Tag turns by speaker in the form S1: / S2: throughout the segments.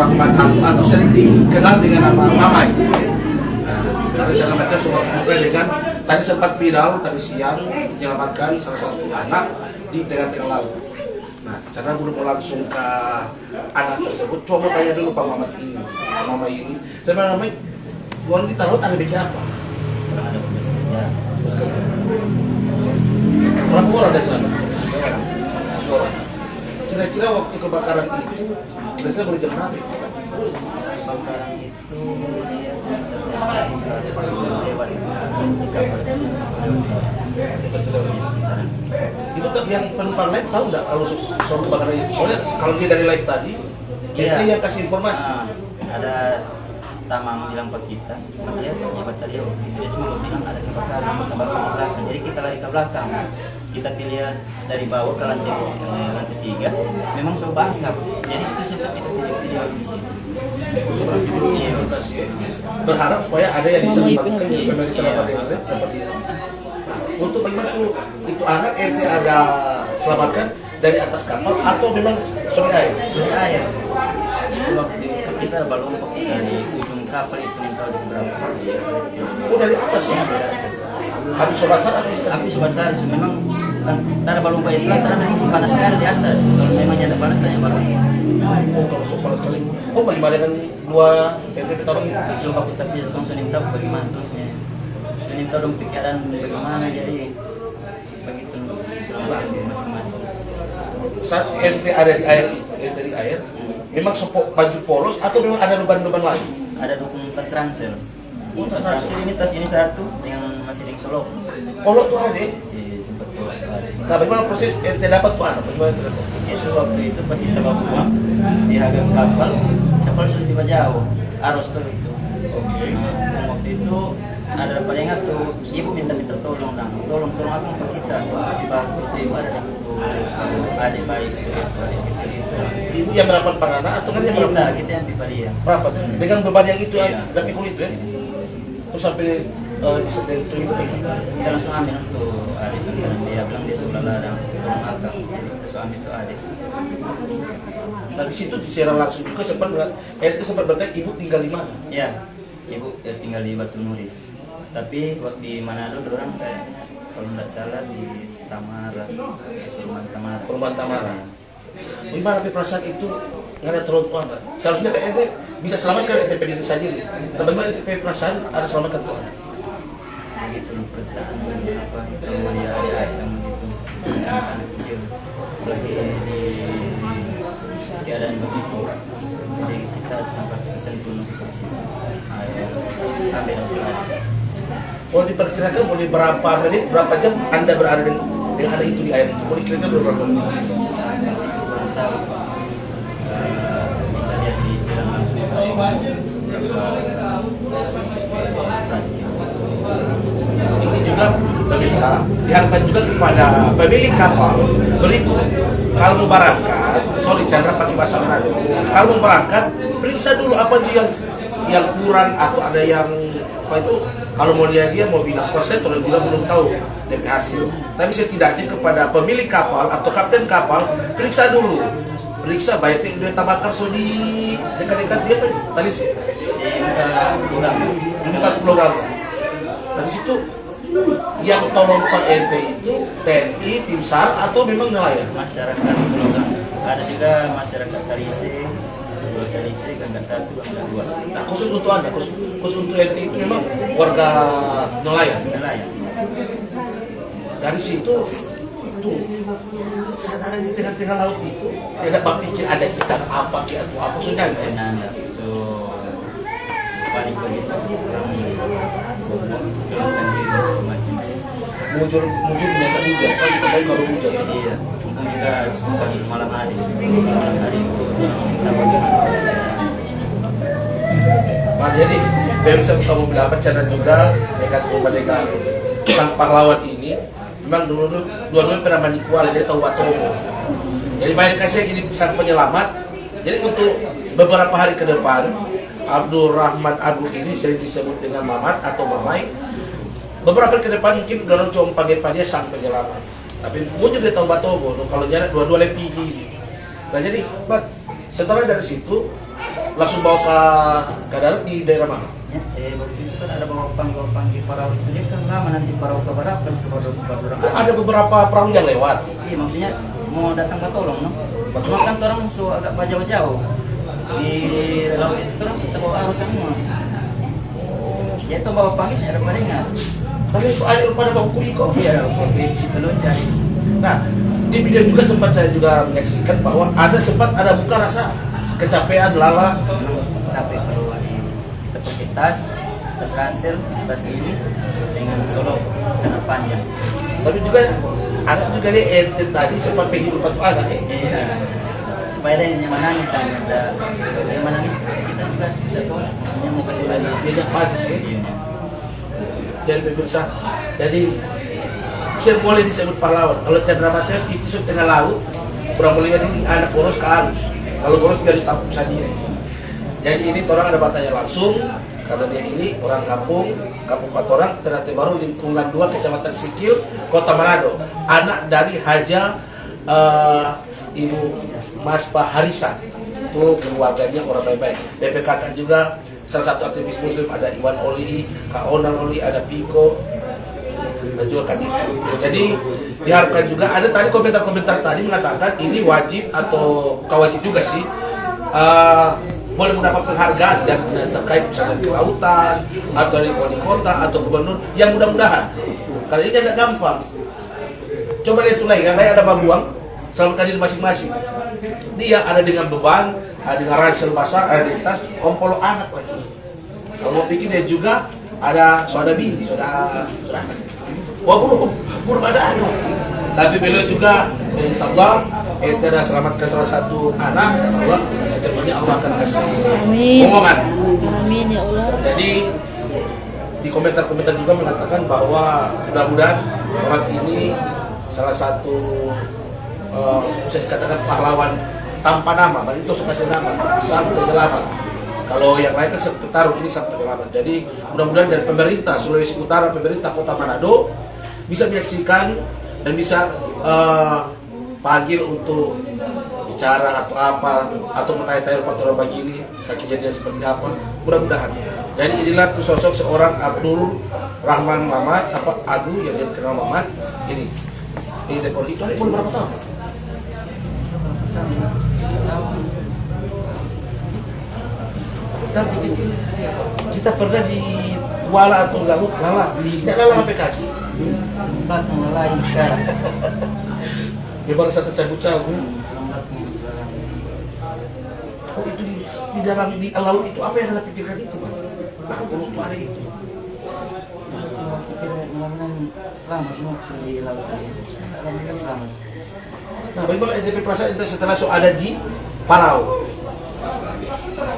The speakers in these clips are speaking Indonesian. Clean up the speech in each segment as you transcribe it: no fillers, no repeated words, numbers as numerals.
S1: Rahman Abu atau sering dikenal dengan nama Mamai. Nah, sekarang cara mereka sudah kemudian dengan tadi sempat viral tadi siang menyelamatkan salah satu anak di tengah-tengah laut. Nah, karena belum langsung ke anak tersebut, coba tanya dulu Pak Mamat ini, Pak Mamai ini. Sebenarnya Mamai, uang ditaruh ada bikin apa?
S2: Ada pembesarnya.
S1: Berapa orang dari sana? Orang. Kira-kira waktu kebakaran itu, kira-kira boleh jam berapa?
S2: Kebakaran itu dia sekitar lewat
S1: Itu yang penumpang lain tahu nggak kalau soal kebakaran itu? Soalnya kalau dia dari live tadi,
S2: Iya.
S1: dia yang kasih informasi.
S2: Ada Tamang bilang ke kita, dia pejabat tadi waktu itu dia cuma bilang ada kebakaran ke belakang. Jadi kita lari ke belakang. Kita lihat dari bawah ke lantai 3, memang sudah basah. Jadi itu sempat kita video di situ.
S1: Berharap supaya ada yang bisa membagikan di pemerintah dapat yang ada. Untuk bagaimana itu anak ente ada selamatkan dari atas kapal atau memang sungai air?
S2: Sungai air. Itu waktu kita balon dari ujung kapal itu minta di berapa?
S1: Oh dari atas ya? Habis sobasar atau
S2: Aku sebesar memang antara balon itu antara memang panas sekali di atas. Kalau memang ada panas tanya balon.
S1: Oh kalau sopalan sekali. Oh bagaimana dengan dua ente pertama?
S2: Coba kita bisa tong Senin tahu bagaimana terusnya. Senin tahu dong pikiran bagaimana jadi begitu selamatkan diri masing-masing.
S1: Saat ente ada di air itu, ente di air, memang baju polos atau memang ada beban-beban lain?
S2: Ada dukung tas ransel. Tas ransel ini tas ini satu yang masih di Solo.
S1: Polok tuh ada.
S2: Si sempat keluar.
S1: Nah bagaimana proses ente dapat tuh anak? Bagaimana ente dapat?
S2: Ya sesuatu itu pas kita bawa pulang di harga kapal sudah tiba jauh. Arus tuh itu.
S1: Oke.
S2: Nah, waktu itu ada palingan tuh ibu minta tolong aku ke kita. Di bawah itu ibu ada yang adik baik itu adik kecil itu.
S1: Ibu yang melakukan pangana atau kan yang melakukan?
S2: Kita yang pipa dia.
S1: Berapa? Dengan beban yang itu
S2: Iya.
S1: yang sudah pikul itu ya? Terus sampai di itu
S2: Kita langsung ambil tuh adik itu dan dia bilang dia sudah ladang tolong akak. Langsung ambil tuh adik.
S1: Nah di situ disiaran langsung juga sempat ente sempat bertanya ibu tinggal di mana?
S2: Ya, ibu ya, tinggal di Batu Nuris. Tapi waktu di Manado orang kayak kalau nggak salah di Tamara, perumahan Tamara.
S1: Perumahan Tamara. Gimana perasaan itu nggak ada terlalu apa? Seharusnya kan ente bisa selamatkan ente diri sendiri. Nah bagaimana ente perasaan ada selamatkan Tuhan?
S2: Begitu perasaan apa kalau dia ada kamu gitu, anak kecil lagi di keadaan begitu. Jadi kita sampai sentuh ke situ. Ayo, ambil adik.
S1: Kalau diperkirakan boleh berapa menit, berapa jam Anda berada dengan ada itu di air itu? Boleh kira-kira berapa menit?
S2: Kurang tahu. Bisa lihat di siaran langsung saya berapa operasi.
S1: Ini juga pemirsa diharapkan juga kepada pemilik kapal berikut kalau mau berangkat, sorry Chandra pakai bahasa Manado, kalau mau berangkat periksa dulu apa yang kurang atau ada yang apa itu. Kalau mau lihat dia mau bilang koordinator juga belum tahu dari hasil. Tapi setidaknya kepada pemilik kapal atau kapten kapal periksa dulu, periksa baik itu dia tambahkan so di dekat-dekat dia kan tadi sih di muka pulau Galuh. Dari situ yang tolong Pak ente itu TNI, tim SAR atau memang nelayan?
S2: Masyarakat Pulau Galuh. Ada juga masyarakat Tarise, Pulau Tarise, Gangga 1, Gangga 2.
S1: Nah khusus untuk Anda, khusus untuk ente itu memang warga nelayan.
S2: Nelayan.
S1: Dari situ tuh kesadaran di tengah-tengah laut itu tidak berpikir ada kita apa atau apa sudah ya?
S2: Nanda. So paling begitu orang masih
S1: Mujur nyata juga kan kita kalau hujan.
S2: iya mungkin juga suka malam hari itu kita bagaimana
S1: Nah jadi bisa kamu mendapat channel juga dengan mereka sang pahlawan ini memang dua-duanya pernah mandi kuala jadi tahu Watomo. Jadi banyak kasih ini sang penyelamat. Jadi untuk beberapa hari ke depan Abdul Rahman Agung ini sering disebut dengan Mamat atau Mamai. Beberapa hari ke depan mungkin udah cuma panggil dia sang penyelamat. Tapi mungkin dia tahu Batobo kalau nyara dua-dua LPG ini. Nah jadi setelah dari situ langsung bawa ke darat di daerah mana?
S2: Ya, waktu itu kan ada bawang di Parau itu dia kan lama nanti Parau ke barat terus ke Badurang.
S1: Oh, ada beberapa perahu yang lewat.
S2: Iya maksudnya mau datang ke tolong no. Cuma kan orang musuh agak jauh-jauh di laut itu terus kita bawa arus semua. Ya itu bawa panggil saya ada palingan.
S1: Tapi ada pada bangku iko.
S2: Iya, itu loncat.
S1: Nah, di video juga saya juga menyaksikan bahwa sempat ada muka rasa kecapean, lelah.
S2: Sampai keluar di pakai tas ransel, tas ini dengan solo celana panjang.
S1: Tapi juga anak juga dia tadi sempat pengen lupa tuh anak
S2: Iya. Supaya ada yang menangis dan ada yang menangis kita juga bisa tahu maksudnya mau kasih lagi.
S1: Dia panik ya.
S2: Iya.
S1: Dan pemirsa, jadi saya boleh disebut pahlawan. Kalau Chandra Matias itu setengah laut, kurang mulia ini anak boros ke halus. Kalau boros biar ditampung sendiri. Jadi ini orang ada batanya langsung karena dia ini orang kampung Patorang, Ternate Baru, lingkungan 2, Kecamatan Sikil, Kota Manado. Anak dari Haja Ibu Mas Pak Harisan. Itu keluarganya orang baik-baik. BPKK juga salah satu aktivis muslim, ada Iwan Oli, Kak Onal Oli, ada Piko, dan juga Kak Dito. Jadi diharapkan juga ada tadi komentar-komentar tadi mengatakan ini wajib atau wajib juga sih boleh mendapat penghargaan dan terkait misalnya kelautan atau dari wali kota atau gubernur yang mudah-mudahan karena ini tidak gampang. Coba lihat tunai kan ada babuang selamatkan diri masing-masing. Dia ada dengan beban, ada dengan ransel basah, ada di tas, kompolo anak lagi. Kalau mau pikir dia juga ada saudara bini, saudara anak. Wah belum ada anak. Tapi beliau juga insya Allah kita selamatkan salah satu anak, insya Allah secepatnya Allah akan kasih omongan.
S3: Amin ya Allah.
S1: Jadi di komentar-komentar juga mengatakan bahwa mudah-mudahan orang ini salah satu bisa dikatakan pahlawan tanpa nama, berarti itu kasih nama sang penyelamat. Kalau yang lain kan petarung, ini sang penyelamat. Jadi mudah-mudahan dari pemerintah Sulawesi Utara, pemerintah Kota Manado bisa menyaksikan dan bisa panggil untuk bicara atau apa atau bertanya-tanya Patorang begini kejadian seperti apa, mudah-mudahan. Jadi inilah sosok seorang Abdul Rahman Mamat Agu yang dikenal Mamat ini dekor itu ada berapa tahun? Kita pernah di Kuala atau Laut Lala, tidak lala sampai kaki.
S2: Lain sekarang.
S1: Dia baru satu cabut-cabut. Oh itu di dalam di laut itu apa yang anda pikirkan itu, Pak? Nah, kalau itu ada itu.
S2: Mudah-mudahan selamat mau di laut ini. Alhamdulillah selamat.
S1: Nah, bagaimana NTP perasaan setelah ada di Parau?
S2: Setelah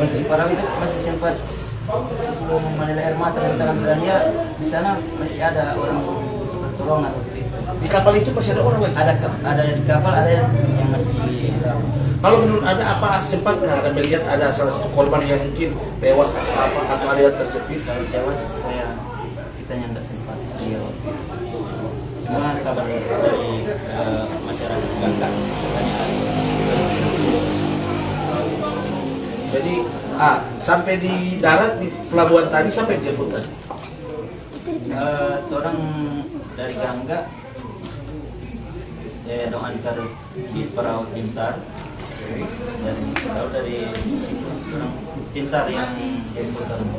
S2: di Parau itu masih sempat sebelum menilai air mata dan dalam dia di sana masih ada orang pertolongan waktu itu.
S1: Di kapal itu masih ada orang lagi?
S2: Ada di kapal, ada yang masih di dalam.
S1: Kalau menurut anda apa sempat anda melihat ada salah satu korban yang mungkin tewas atau apa atau ada yang terjepit?
S2: Kalau tewas kita yang nggak sempat dia. Cuma kabar dari masyarakat Bangka katanya.
S1: Jadi sampai di darat di pelabuhan tadi sampai dijemput tadi.
S2: Orang dari Gangga dong antar di perahu tim SAR dan kalau dari orang tim SAR yang jemput orang.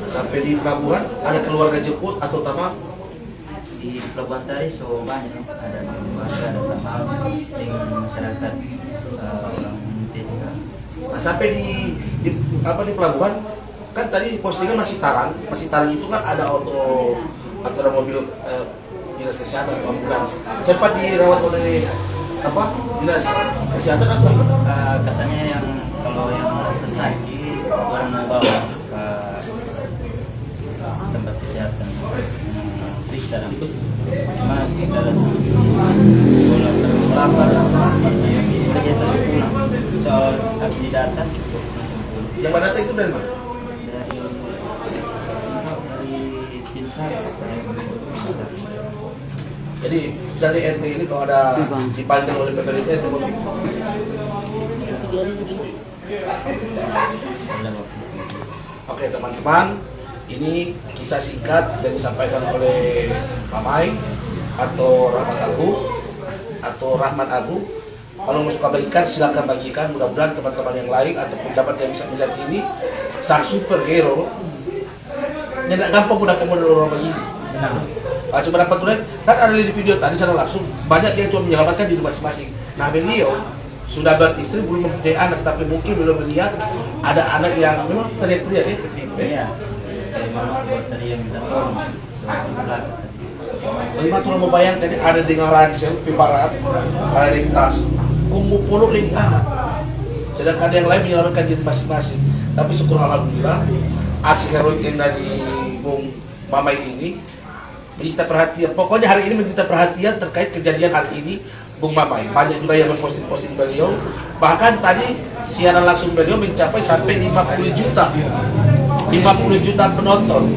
S1: Sampai di pelabuhan ada keluarga jemput atau utama
S2: Di pelabuhan tadi so banyak ada keluarga, ada tamu dengan masyarakat orang Munti juga.
S1: Nah, sampai di pelabuhan kan tadi postingan masih tarang itu kan ada auto atau ada mobil dinas kesehatan atau ambulans sempat dirawat oleh dinas kesehatan atau
S2: Katanya yang kalau yang merasa sakit orang mau bawa ke tempat kesehatan periksa dan cuma kita rasa bola terlapar masih kerja tapi pulang soal habis didatang
S1: yang mana itu dari mana?
S2: dari Pinsar.
S1: Jadi misalnya ente ini kalau ada dipandang oleh pemerintah itu oke teman-teman, ini kisah singkat yang disampaikan oleh Mamai atau Rahman Agu. Kalau mau suka bagikan, silakan bagikan. Mudah-mudahan teman-teman yang lain ataupun dapat yang bisa melihat ini sang superhero. Tidak gampang mudah pemodal orang begini. Kalau cuma dapat tulen, kan ada di video tadi sana langsung banyak yang cuma menyelamatkan diri masing-masing. Nah beliau sudah beristri, belum mempunyai anak, tapi mungkin belum melihat ada anak yang memang teriak-teriak ya.
S2: Iya. Memang tadi yang minta tolong.
S1: Bagaimana tuh mau bayangkan ada dengan ransel, piparat, ada di tas, kumpul puluh ring anak. Sedangkan yang lain menyelamatkan diri masing-masing. Tapi syukur alhamdulillah, aksi heroik yang dari Bung Mamai ini menyita perhatian. Pokoknya hari ini menyita perhatian terkait kejadian hari ini Bung Mamai. Banyak juga yang memposting beliau. Bahkan tadi siaran langsung beliau mencapai sampai 50 juta. 50 juta penonton.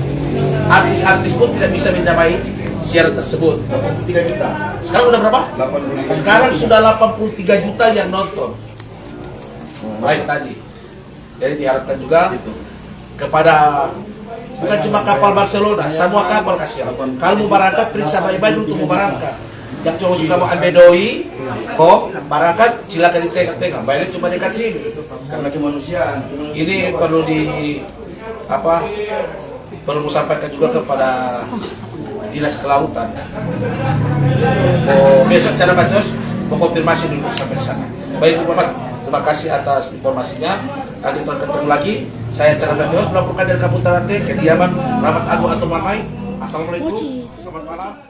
S1: Artis-artis pun tidak bisa mencapai siaran tersebut. 83 juta. Sekarang udah berapa? 83. Sekarang sudah 83 juta yang nonton live tadi. Jadi diharapkan juga kepada bukan cuma kapal Barcelona, semua kapal kasihan. Kalau mau berangkat periksa baik-baik untuk mau berangkat. Yang cuma suka mau ambil doi, kok berangkat silakan di tengah-tengah. Bayarnya cuma dekat sini. Kan lagi manusia. Ini perlu perlu sampaikan juga kepada Dinas Kelautan. Besok cara Banyos mau konfirmasi dulu sampai di sana. Baik Bapak, terima kasih atas informasinya. Nanti bertemu lagi. Saya Cara Banyos melaporkan dari Kabupaten Kediaman Rahmat Agu atau Mamai. Assalamualaikum. Selamat malam.